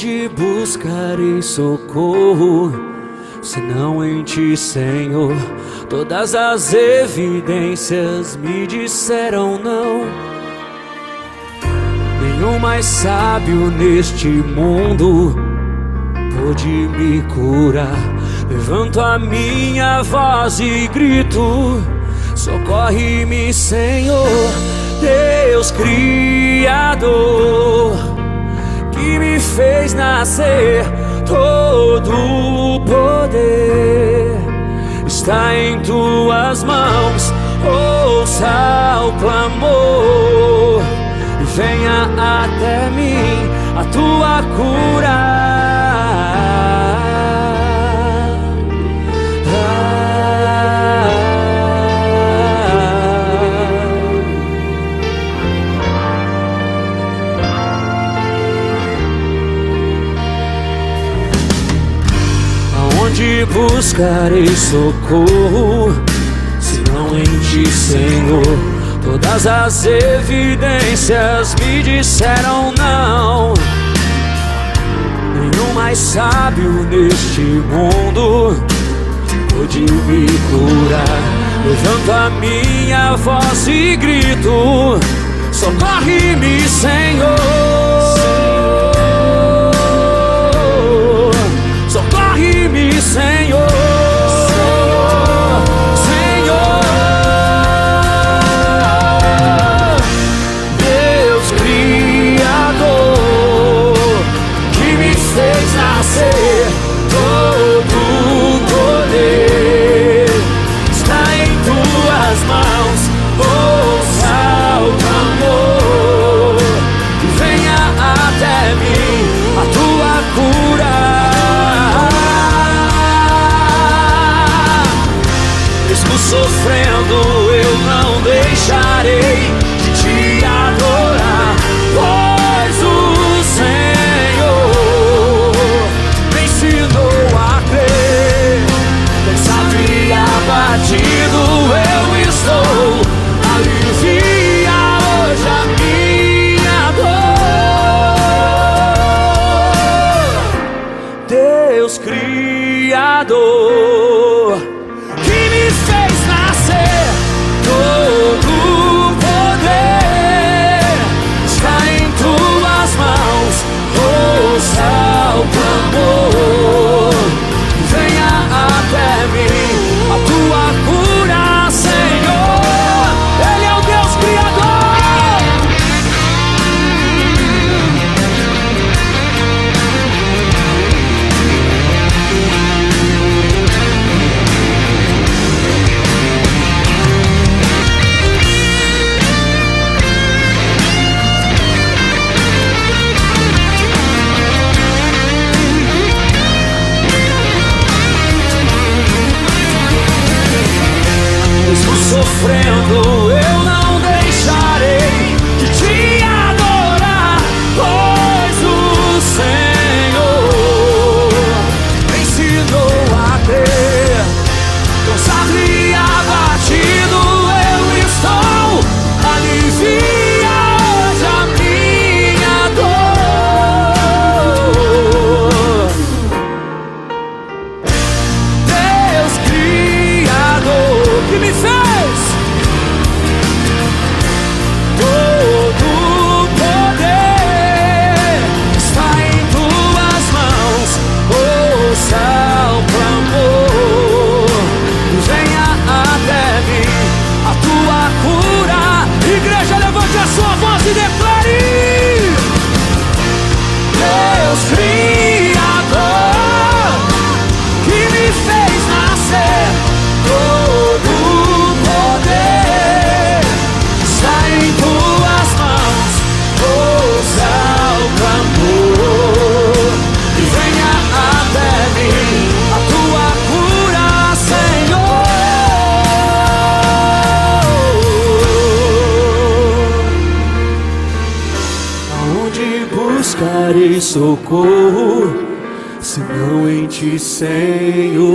Aonde buscarei socorro, senão em ti, Senhor? Todas as evidências me disseram não. Nenhum mais sábio neste mundo pôde me curar. Levanto a minha voz e grito: socorre-me, Senhor. Deus Criador, que me fez nascer, todo o poder está em tuas mãos. Ouça o clamor e venha até mim a tua cura. Aonde buscarei socorro, senão em ti, Senhor? Todas as evidências me disseram não. Nenhum mais sábio neste mundo pôde me curar. Levanto a minha voz e grito: socorre-me, Senhor. Socorre-me, Senhor. Senhor, Deus Criador, que me fez nascer, todo o poder está em tuas mãos. Ouça o clamor e venha até mim a tua cura. Sofrendo, eu não deixarei de te adorar, pois o Senhor me ensinou a crer. Cansado e abatido eu estou, alivia hoje a minha dor. Deus Criador, que me fez nascer, todo o poder está em tuas mãos. Ouça o clamor, venha até mim a tua cura, Senhor. Ele é o Deus Criador. Mesmo sofrendo, eu não deixarei de te adorar, pois o Senhor me ensinou a crer. Cansado e abatido eu estou, alivia hoje a minha dor. Deus Criador, que me fez todo o poder está em tuas mãos. Ouça o clamor e venha até mim a tua cura. Igreja, levante a sua voz e declare: Deus Criador, que me fez nascer, todo o poder está em tuas mãos. Ouça o clamor e venha até mim a tua cura, Senhor. Aonde buscarei socorro, senão em ti, Senhor?